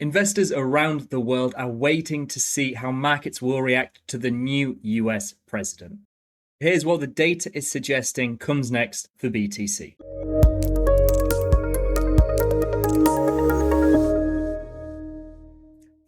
Investors around the world are waiting to see how markets will react to the new US president. Here's what the data is suggesting comes next for BTC.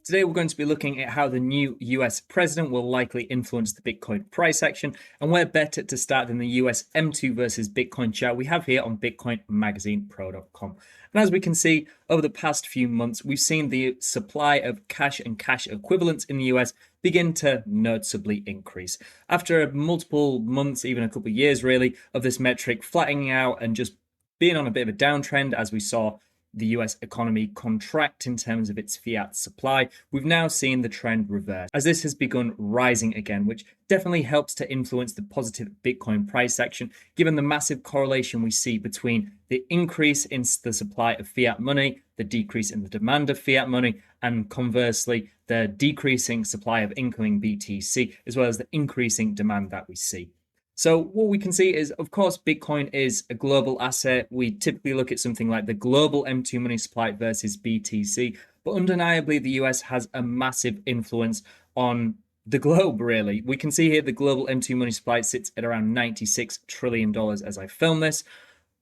Today, we're going to be looking at how the new US president will likely influence the Bitcoin price action, and where better to start than the US M2 versus Bitcoin chart we have here on BitcoinMagazinePro.com. And as we can see, over the past few months, we've seen the supply of cash and cash equivalents in the US begin to noticeably increase. After multiple months, even a couple of years really, of this metric flattening out and just being on a bit of a downtrend as we saw the US economy contract in terms of its fiat supply, we've now seen the trend reverse as this has begun rising again, which definitely helps to influence the positive Bitcoin price action, given the massive correlation we see between the increase in the supply of fiat money, the decrease in the demand of fiat money, and conversely, the decreasing supply of incoming BTC, as well as the increasing demand that we see. So what we can see is, of course, Bitcoin is a global asset. We typically look at something like the global M2 money supply versus BTC, but undeniably the US has a massive influence on the globe, really. We can see here the global M2 money supply sits at around $96 trillion as I film this,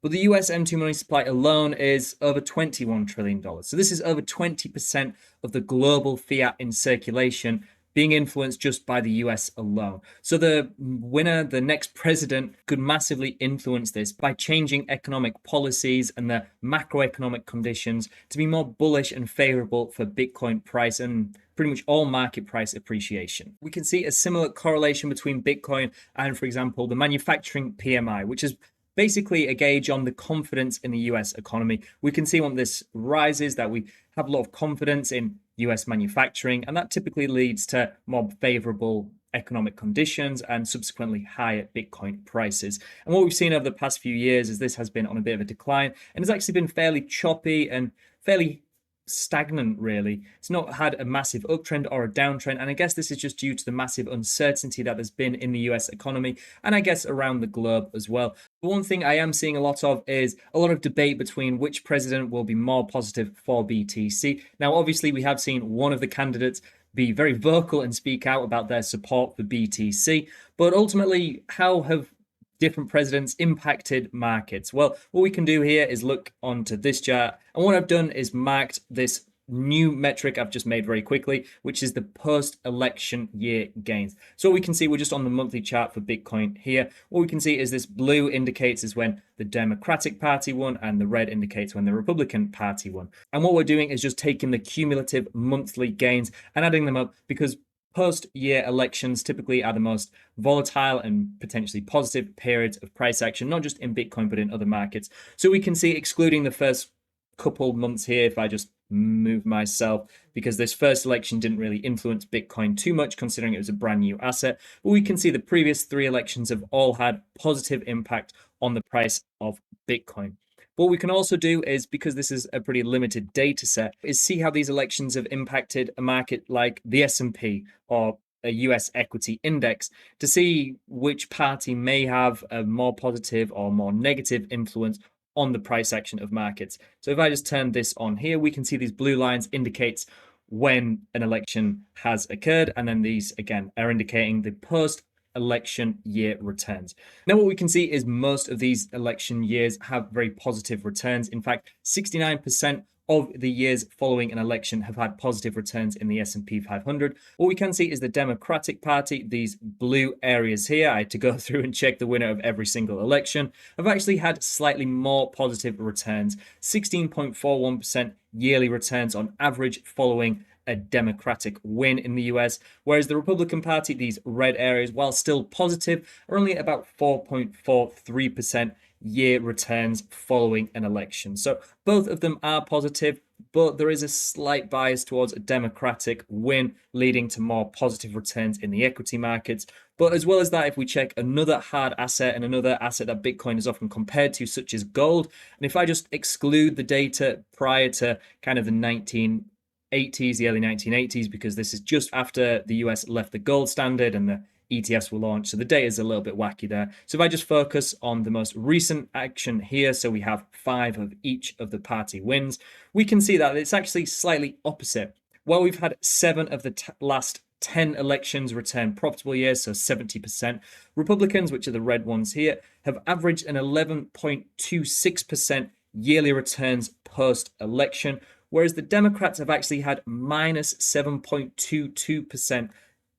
but the US M2 money supply alone is over $21 trillion. So this is over 20% of the global fiat in circulation being influenced just by the US alone. So the winner, the next president, could massively influence this by changing economic policies and the macroeconomic conditions to be more bullish and favorable for Bitcoin price and pretty much all market price appreciation. We can see a similar correlation between Bitcoin and, for example, the Manufacturing PMI, which is basically a gauge on the confidence in the US economy. We can see when this rises that we have a lot of confidence in US manufacturing, and that typically leads to more favorable economic conditions and subsequently higher Bitcoin prices. And what we've seen over the past few years is this has been on a bit of a decline and has actually been fairly choppy and fairly stagnant, really. It's not had a massive uptrend or a downtrend, and I guess this is just due to the massive uncertainty that there's been in the US economy and I guess around the globe as well. But one thing I am seeing a lot of is a lot of debate between which president will be more positive for BTC. Now, obviously, we have seen one of the candidates be very vocal and speak out about their support for BTC, but ultimately, how have different presidents impacted markets? Well, what we can do here is look onto this chart, and what I've done is marked this new metric I've just made very quickly, which is the post-election year gains. So what we can see, we're just on the monthly chart for Bitcoin here. What we can see is this blue indicates is when the Democratic Party won, and the red indicates when the Republican Party won. And what we're doing is just taking the cumulative monthly gains and adding them up, because post-year elections typically are the most volatile and potentially positive periods of price action, not just in Bitcoin, but in other markets. So we can see, excluding the first couple months here, if I just move myself, because this first election didn't really influence Bitcoin too much, considering it was a brand new asset. But we can see the previous three elections have all had positive impact on the price of Bitcoin. What we can also do is, because this is a pretty limited data set, is see how these elections have impacted a market like the S&P or a US equity index to see which party may have a more positive or more negative influence on the price action of markets. So if I just turn this on here, we can see these blue lines indicates when an election has occurred, and then these again are indicating the post-election year returns. Now what we can see is most of these election years have very positive returns. In fact, 69% of the years following an election have had positive returns in the S&P 500. What we can see is the Democratic Party, these blue areas here, I had to go through and check the winner of every single election, have actually had slightly more positive returns, 16.41% yearly returns on average following a Democratic win in the US, whereas the Republican Party, these red areas, while still positive, are only about 4.43% year returns following an election. So both of them are positive, but there is a slight bias towards a Democratic win, leading to more positive returns in the equity markets. But as well as that, if we check another hard asset and another asset that Bitcoin is often compared to, such as gold, and if I just exclude the data prior to kind of the the early 1980s, because this is just after the US left the gold standard and the ETFs were launched. So the data is a little bit wacky there. So if I just focus on the most recent action here, so we have 5 of each of the party wins, we can see that it's actually slightly opposite. Well, we've had 7 of the last 10 elections return profitable years, so 70%. Republicans, which are the red ones here, have averaged an 11.26% yearly returns post-election, whereas the Democrats have actually had minus 7.22%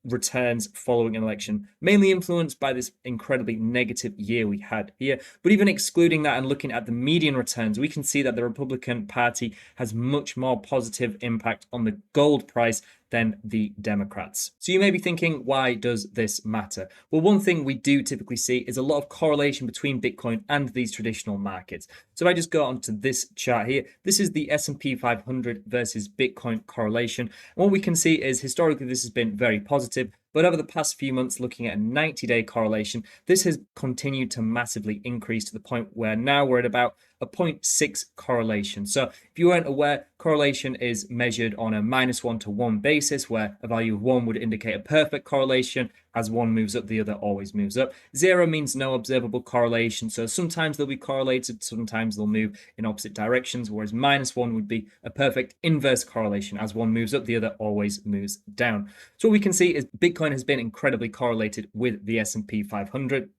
returns following an election, mainly influenced by this incredibly negative year we had here. But even excluding that and looking at the median returns, we can see that the Republican Party has much more positive impact on the gold price than the Democrats. So you may be thinking, why does this matter? Well, one thing we do typically see is a lot of correlation between Bitcoin and these traditional markets. So if I just go onto this chart here, this is the S&P 500 versus Bitcoin correlation. And what we can see is historically this has been very positive, but over the past few months, looking at a 90-day correlation, this has continued to massively increase to the point where now we're at about a 0.6 correlation. So if you weren't aware, correlation is measured on a -1 to 1 basis, where a value of 1 would indicate a perfect correlation. As one moves up, the other always moves up. 0 means no observable correlation. So sometimes they'll be correlated, sometimes they'll move in opposite directions, whereas -1 would be a perfect inverse correlation. As one moves up, the other always moves down. So what we can see is Bitcoin has been incredibly correlated with the S&P 500.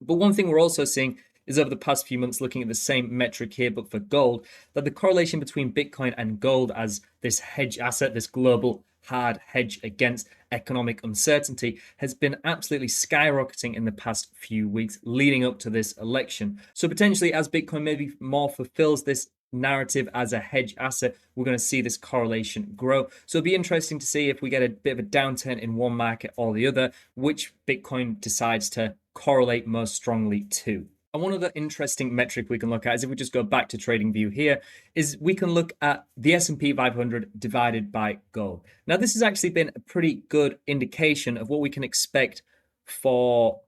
But one thing we're also seeing is over the past few months, looking at the same metric here, but for gold, that the correlation between Bitcoin and gold as this hedge asset, this global hard hedge against economic uncertainty, has been absolutely skyrocketing in the past few weeks leading up to this election. So potentially as Bitcoin maybe more fulfills this narrative as a hedge asset, we're going to see this correlation grow. So it'll be interesting to see if we get a bit of a downturn in one market or the other, which Bitcoin decides to correlate most strongly to. And one other interesting metric we can look at is if we just go back to TradingView here, is we can look at the S&P 500 divided by gold. Now, this has actually been a pretty good indication of what we can expect for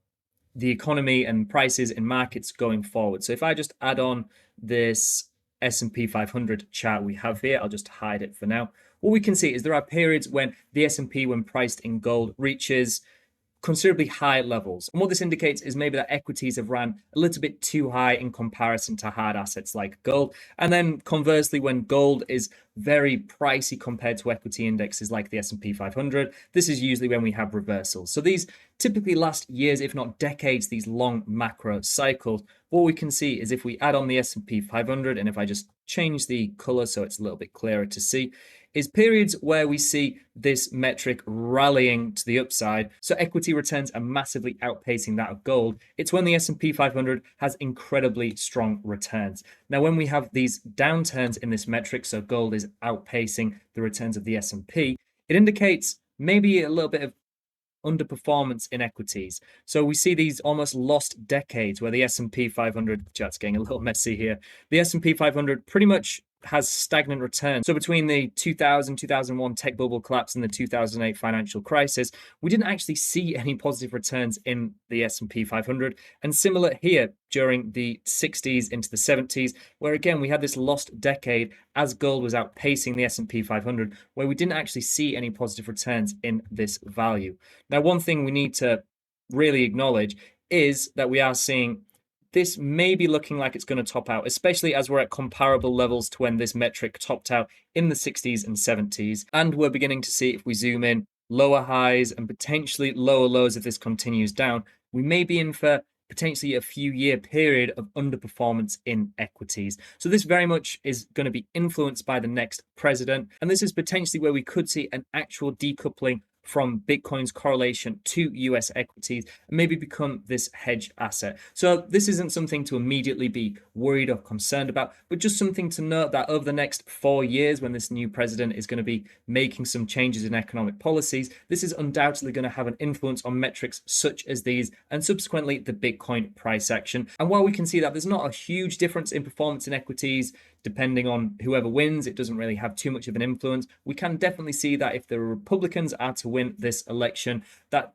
the economy and prices in markets going forward. So if I just add on this S&P 500 chart we have here, I'll just hide it for now. What we can see is there are periods when the S&P, when priced in gold, reaches considerably high levels. And what this indicates is maybe that equities have ran a little bit too high in comparison to hard assets like gold. And then conversely, when gold is very pricey compared to equity indexes like the S&P 500, this is usually when we have reversals. So these typically last years, if not decades, these long macro cycles. What we can see is if we add on the S&P 500, and if I just change the color so it's a little bit clearer to see, is periods where we see this metric rallying to the upside. So equity returns are massively outpacing that of gold. It's when the S&P 500 has incredibly strong returns. Now, when we have these downturns in this metric, so gold is outpacing the returns of the S&P, it indicates maybe a little bit of underperformance in equities. So we see these almost lost decades where the S&P 500, chat's getting a little messy here, the S&P 500 pretty much has stagnant returns. So between the 2001 tech bubble collapse and the 2008 financial crisis, we didn't actually see any positive returns in the S&P 500. And similar here during the 60s into the 70s, where again, we had this lost decade as gold was outpacing the S&P 500, where we didn't actually see any positive returns in this value. Now, one thing we need to really acknowledge is that we are seeing this may be looking like it's going to top out, especially as we're at comparable levels to when this metric topped out in the 60s and 70s. And we're beginning to see, if we zoom in, lower highs and potentially lower lows if this continues down. We may be in for potentially a few year period of underperformance in equities. So this very much is going to be influenced by the next president. And this is potentially where we could see an actual decoupling from Bitcoin's correlation to US equities and maybe become this hedge asset. So this isn't something to immediately be worried or concerned about, but just something to note that over the next 4 years, when this new president is going to be making some changes in economic policies, this is undoubtedly going to have an influence on metrics such as these and subsequently the Bitcoin price action. And while we can see that there's not a huge difference in performance in equities, depending on whoever wins, it doesn't really have too much of an influence. We can definitely see that if the Republicans are to win this election, that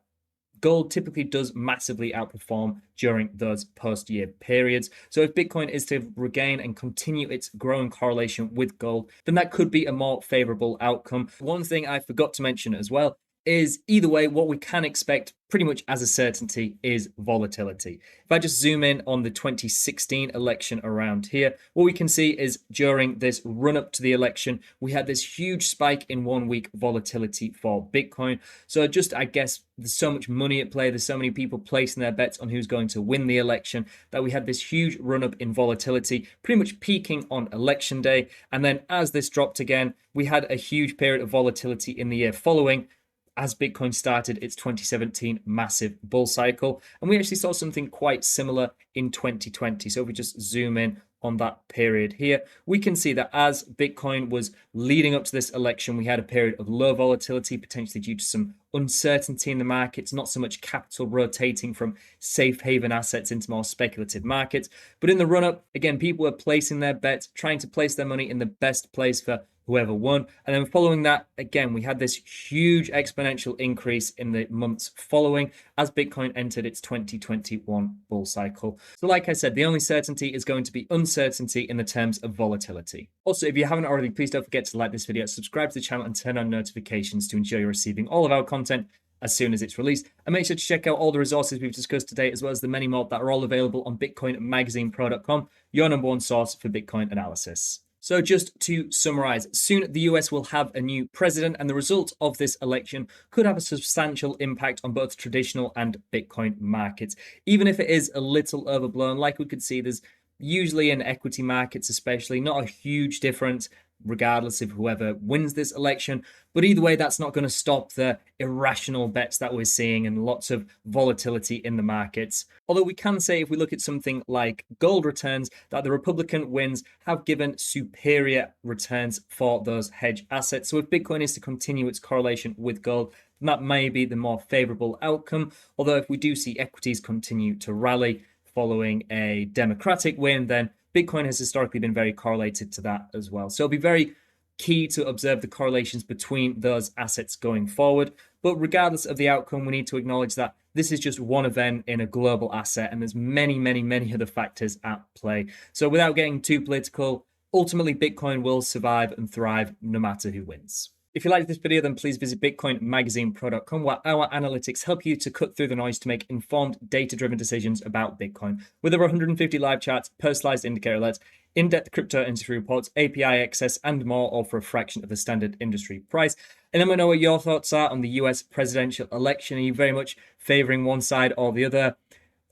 gold typically does massively outperform during those post-year periods. So if Bitcoin is to regain and continue its growing correlation with gold, then that could be a more favorable outcome. One thing I forgot to mention as well is either way, what we can expect pretty much as a certainty is volatility. If I just zoom in on the 2016 election around here, what we can see is during this run up to the election, we had this huge spike in 1 week volatility for Bitcoin. So just, I guess, there's so much money at play. There's so many people placing their bets on who's going to win the election that we had this huge run up in volatility, pretty much peaking on election day. And then as this dropped again, we had a huge period of volatility in the year following, as Bitcoin started its 2017 massive bull cycle. And we actually saw something quite similar in 2020. So if we just zoom in on that period here, we can see that as Bitcoin was leading up to this election, we had a period of low volatility, potentially due to some uncertainty in the markets, not so much capital rotating from safe haven assets into more speculative markets. But in the run up, again, people were placing their bets, trying to place their money in the best place for whoever won. And then following that, again, we had this huge exponential increase in the months following as Bitcoin entered its 2021 bull cycle. So like I said, the only certainty is going to be uncertainty in the terms of volatility. Also, if you haven't already, please don't forget to like this video, subscribe to the channel, and turn on notifications to ensure you're receiving all of our content as soon as it's released. And make sure to check out all the resources we've discussed today, as well as the many more that are all available on BitcoinMagazinePro.com, your number one source for Bitcoin analysis. So just to summarize, soon the US will have a new president, and the result of this election could have a substantial impact on both traditional and Bitcoin markets. Even if it is a little overblown, like we could see, there's usually in equity markets especially not a huge difference regardless of whoever wins this election. But either way, that's not going to stop the irrational bets that we're seeing and lots of volatility in the markets. Although we can say, if we look at something like gold returns, that the Republican wins have given superior returns for those hedge assets. So if Bitcoin is to continue its correlation with gold, then that may be the more favorable outcome. Although if we do see equities continue to rally following a Democratic win, then Bitcoin has historically been very correlated to that as well. So it'll be very key to observe the correlations between those assets going forward. But regardless of the outcome, we need to acknowledge that this is just one event in a global asset, and there's many, many, many other factors at play. So without getting too political, ultimately Bitcoin will survive and thrive no matter who wins. If you liked this video, then please visit BitcoinMagazinePro.com, where our analytics help you to cut through the noise to make informed, data-driven decisions about Bitcoin. With over 150 live charts, personalized indicator alerts, in-depth crypto industry reports, API access, and more, all for a fraction of the standard industry price. And let me know what your thoughts are on the US presidential election. Are you very much favoring one side or the other?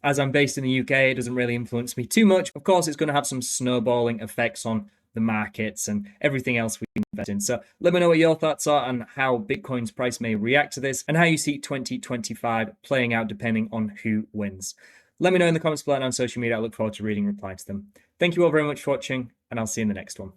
As I'm based in the UK, it doesn't really influence me too much. Of course, it's going to have some snowballing effects on the markets and everything else we invest in. So let me know what your thoughts are on how Bitcoin's price may react to this and how you see 2025 playing out depending on who wins. Let me know in the comments below and on social media. I look forward to reading and replying to them. Thank you all very much for watching, and I'll see you in the next one.